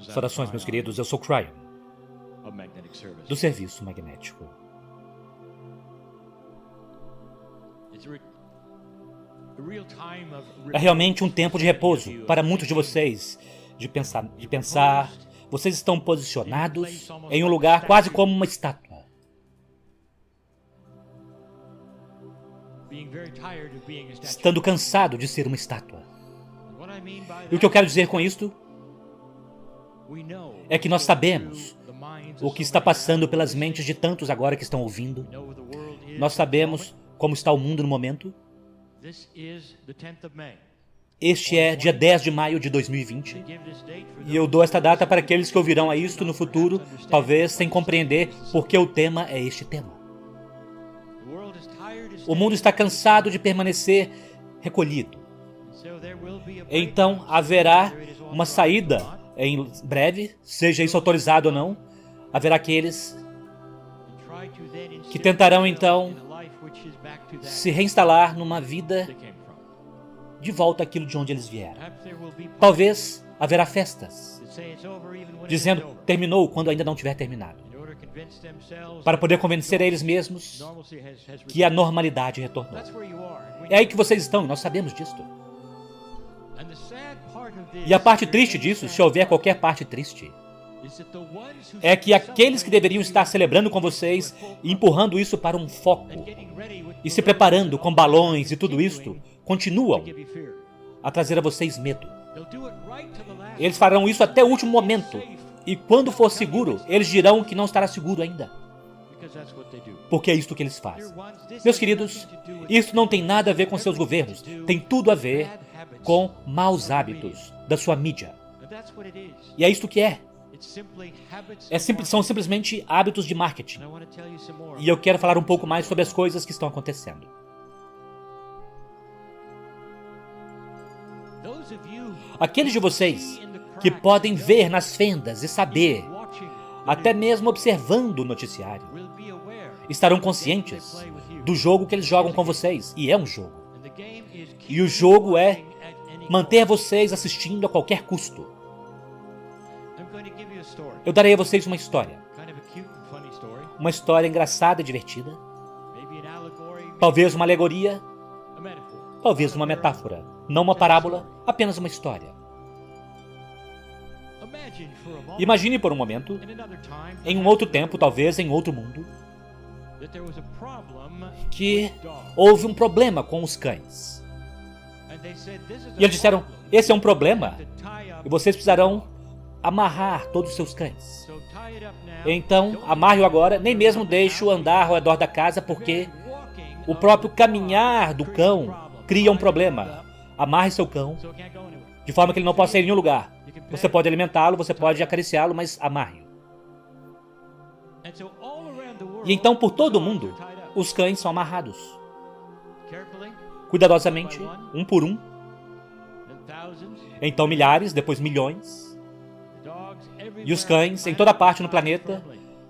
Saudações, meus queridos, eu sou Cryon, do Serviço Magnético. É realmente um tempo de repouso para muitos de vocês, de pensar. Vocês estão posicionados em um lugar quase como uma estátua. Estando cansado de ser uma estátua. E o que eu quero dizer com isto é que nós sabemos o que está passando pelas mentes de tantos agora que estão ouvindo. Nós sabemos como está o mundo no momento. Este é dia 10 de maio de 2020. E eu dou esta data para aqueles que ouvirão a isto no futuro, talvez sem compreender porque o tema é este tema. O mundo está cansado de permanecer recolhido. Então haverá uma saída em breve, seja isso autorizado ou não. Haverá aqueles que tentarão então se reinstalar numa vida de volta àquilo de onde eles vieram. Talvez haverá festas, dizendo terminou quando ainda não tiver terminado, para poder convencer a eles mesmos que a normalidade retornou. É aí que vocês estão, e nós sabemos disto. E a parte triste disso, se houver qualquer parte triste, é que aqueles que deveriam estar celebrando com vocês e empurrando isso para um foco e se preparando com balões e tudo isto, continuam a trazer a vocês medo. Eles farão isso até o último momento, e quando for seguro, eles dirão que não estará seguro ainda. Porque é isto que eles fazem. Meus queridos, isso não tem nada a ver com seus governos, tem tudo a ver com maus hábitos da sua mídia. E é isto que é. São simplesmente hábitos de marketing. E eu quero falar um pouco mais sobre as coisas que estão acontecendo. Aqueles de vocês que podem ver nas fendas e saber, até mesmo observando o noticiário, estarão conscientes do jogo que eles jogam com vocês. E é um jogo. E o jogo é manter vocês assistindo a qualquer custo. Eu darei a vocês uma história. Uma história engraçada e divertida. Talvez uma alegoria. Talvez uma metáfora. Não uma parábola, apenas uma história. Imagine por um momento, em um outro tempo, talvez em outro mundo, que houve um problema com os cães. E eles disseram, esse é um problema e vocês precisarão amarrar todos os seus cães. Então, amarre-o agora, nem mesmo deixe-o andar ao redor da casa, porque o próprio caminhar do cão cria um problema. Amarre seu cão, de forma que ele não possa ir em nenhum lugar. Você pode alimentá-lo, você pode acariciá-lo, mas amarre-o. E então, por todo o mundo, os cães são amarrados. Cuidadosamente, um por um. Então milhares, depois milhões. E os cães, em toda parte no planeta,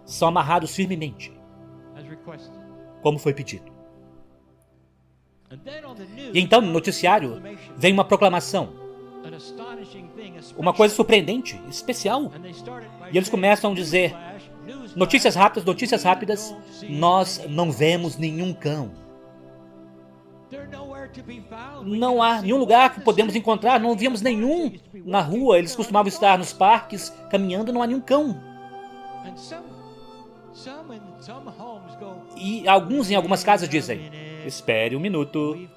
são amarrados firmemente, como foi pedido. E então, no noticiário, vem uma proclamação. Uma coisa surpreendente, especial. E eles começam a dizer, notícias rápidas, nós não vemos nenhum cão. Não há nenhum lugar que podemos encontrar, não vimos nenhum na rua. Eles costumavam estar nos parques, caminhando, não há nenhum cão. E alguns em algumas casas dizem, espere um minuto.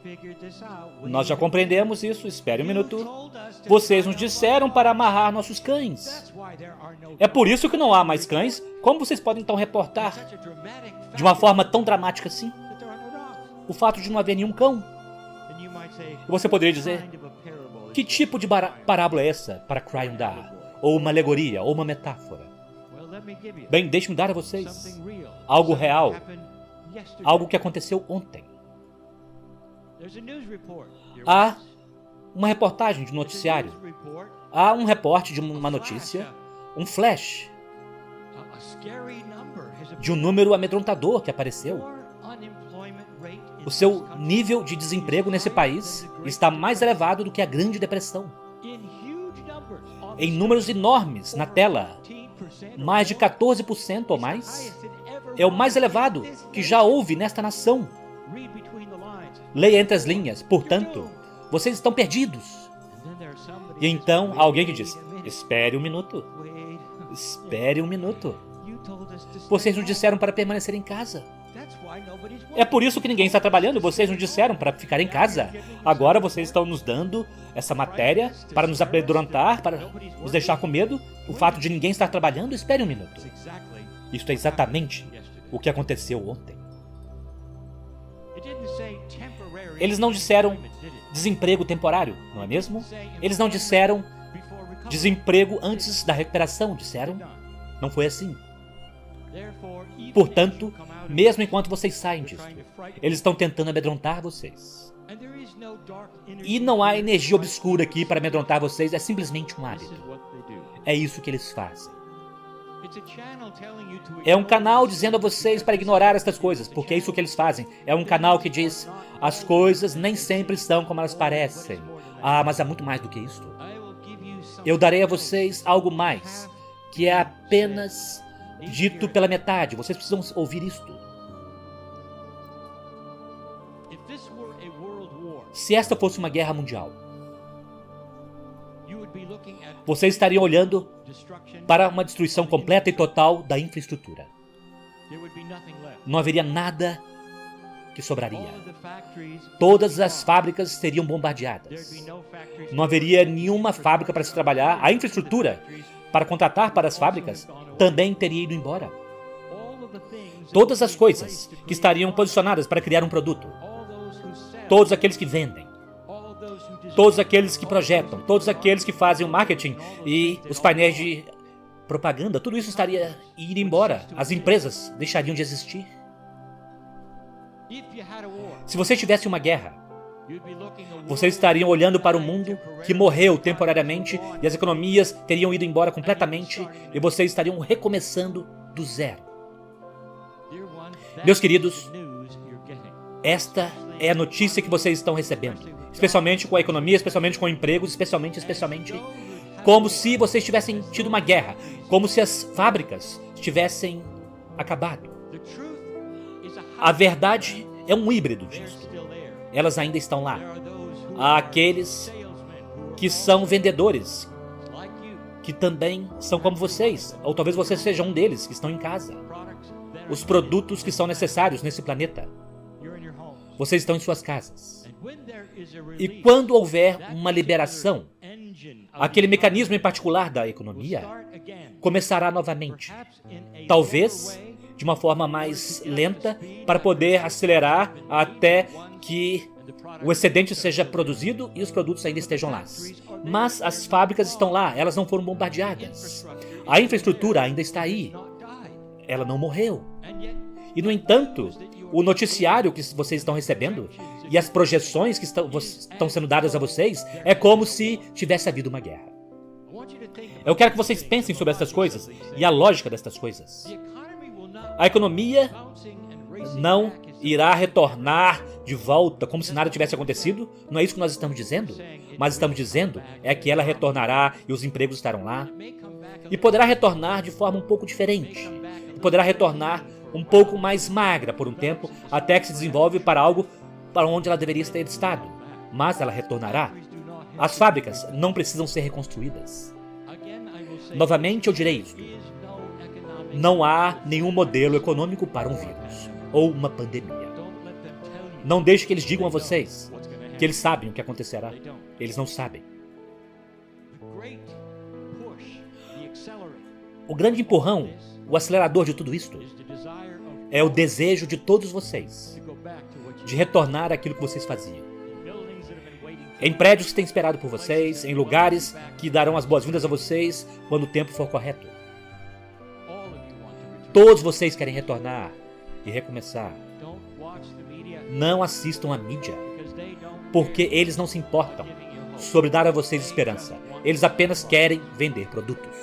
Nós já compreendemos isso, espere um minuto. Vocês nos disseram para amarrar nossos cães. É por isso que não há mais cães. Como vocês podem então reportar de uma forma tão dramática assim o fato de não haver nenhum cão? Você poderia dizer, que tipo de parábola é essa para Cryon dar? Ou uma alegoria, ou uma metáfora? Bem, deixe-me dar a vocês algo real, algo que aconteceu ontem. Há uma reportagem de noticiário, há um reporte de uma notícia, um flash de um número amedrontador que apareceu. O seu nível de desemprego nesse país está mais elevado do que a Grande Depressão. em números enormes na tela. Mais de 14% ou mais. É o mais elevado que já houve nesta nação. Leia entre as linhas. Portanto, vocês estão perdidos. E então, alguém que diz, espere um minuto. Espere um minuto. Vocês nos disseram para permanecer em casa. É por isso que ninguém está trabalhando. Vocês nos disseram para ficar em casa. Agora vocês estão nos dando essa matéria para nos amedrontar, para nos deixar com medo. O fato de ninguém estar trabalhando. Espere um minuto. Isso é exatamente o que aconteceu ontem. Eles não disseram desemprego temporário, não é mesmo? Eles não disseram desemprego antes da recuperação, disseram? Não foi assim. Portanto, mesmo enquanto vocês saem disso, eles estão tentando amedrontar vocês. E não há energia obscura aqui para amedrontar vocês, é simplesmente um hábito. É isso que eles fazem. É um canal dizendo a vocês para ignorar estas coisas, porque é isso que eles fazem. É um canal que diz, as coisas nem sempre são como elas parecem. Ah, mas há muito mais do que isso. Eu darei a vocês algo mais, que é apenas dito pela metade. Vocês precisam ouvir isto. Se esta fosse uma guerra mundial, vocês estariam olhando para uma destruição completa e total da infraestrutura. Não haveria nada que sobraria. Todas as fábricas seriam bombardeadas. Não haveria nenhuma fábrica para se trabalhar. A infraestrutura para contratar para as fábricas também teria ido embora. Todas as coisas que estariam posicionadas para criar um produto. Todos aqueles que vendem. Todos aqueles que projetam. Todos aqueles que fazem o marketing e os painéis de propaganda. Tudo isso estaria indo embora. As empresas deixariam de existir. Se você tivesse uma guerra, vocês estariam olhando para um mundo que morreu temporariamente e as economias teriam ido embora completamente e vocês estariam recomeçando do zero. Meus queridos, esta é a notícia que vocês estão recebendo, especialmente com a economia, especialmente com empregos, especialmente como se vocês tivessem tido uma guerra, como se as fábricas tivessem acabado. A verdade é um híbrido disso. Elas ainda estão lá. Há aqueles que são vendedores, que também são como vocês, ou talvez você seja um deles, que estão em casa. Os produtos que são necessários nesse planeta. Vocês estão em suas casas. E quando houver uma liberação, aquele mecanismo em particular da economia começará novamente. Talvez de uma forma mais lenta, para poder acelerar até que o excedente seja produzido e os produtos ainda estejam lá. Mas as fábricas estão lá, elas não foram bombardeadas. A infraestrutura ainda está aí. Ela não morreu. E, no entanto, o noticiário que vocês estão recebendo e as projeções que estão sendo dadas a vocês é como se tivesse havido uma guerra. Eu quero que vocês pensem sobre essas coisas e a lógica destas coisas. A economia não irá retornar de volta como se nada tivesse acontecido. Não é isso que nós estamos dizendo. Mas estamos dizendo é que ela retornará e os empregos estarão lá. E poderá retornar de forma um pouco diferente. Poderá retornar um pouco mais magra por um tempo, até que se desenvolve para algo para onde ela deveria ter estado. Mas ela retornará. As fábricas não precisam ser reconstruídas. Novamente eu direi isso. Não há nenhum modelo econômico para um vírus ou uma pandemia. Não deixe que eles digam a vocês que eles sabem o que acontecerá. Eles não sabem. O grande empurrão, o acelerador de tudo isto, é o desejo de todos vocês de retornar àquilo que vocês faziam. Em prédios que têm esperado por vocês, em lugares que darão as boas-vindas a vocês quando o tempo for correto. Todos vocês querem retornar e recomeçar. Não assistam à mídia, porque eles não se importam sobre dar a vocês esperança. Eles apenas querem vender produtos.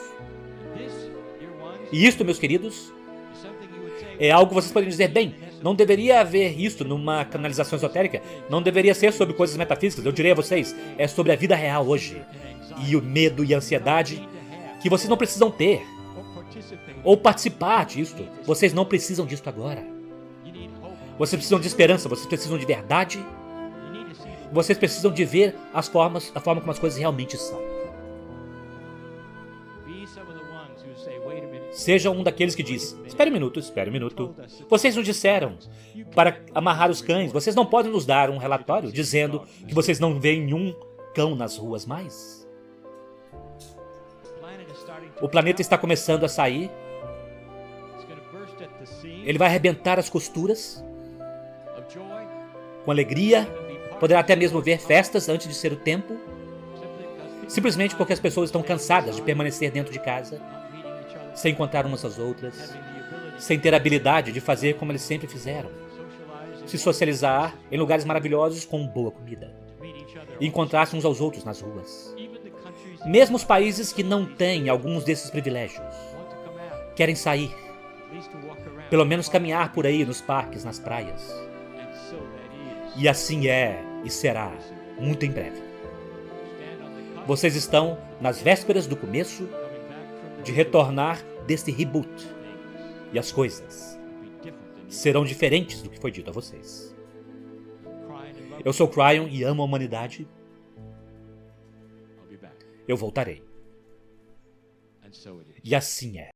E isto, meus queridos, é algo que vocês podem dizer, bem, não deveria haver isso numa canalização esotérica, não deveria ser sobre coisas metafísicas. Eu direi a vocês, é sobre a vida real hoje. e o medo e a ansiedade que vocês não precisam ter ou participar disto. Vocês não precisam disto agora. Vocês precisam de esperança, vocês precisam de verdade. Vocês precisam de ver a forma como as coisas realmente são. Seja um daqueles que diz, espere um minuto, espere um minuto. Vocês nos disseram para amarrar os cães. Vocês não podem nos dar um relatório dizendo que vocês não veem nenhum cão nas ruas mais? O planeta está começando a sair. Ele vai arrebentar as costuras. Com alegria. Poderá até mesmo ver festas antes de ser o tempo. Simplesmente porque as pessoas estão cansadas de permanecer dentro de casa, sem encontrar umas às outras, sem ter a habilidade de fazer como eles sempre fizeram. Se socializar em lugares maravilhosos com boa comida. E encontrar-se uns aos outros nas ruas. Mesmo os países que não têm alguns desses privilégios querem sair. Pelo menos caminhar por aí nos parques, nas praias. E assim é e será muito em breve. Vocês estão nas vésperas do começo de retornar deste reboot. E as coisas serão diferentes do que foi dito a vocês. Eu sou Cryon e amo a humanidade. Eu voltarei. E assim é.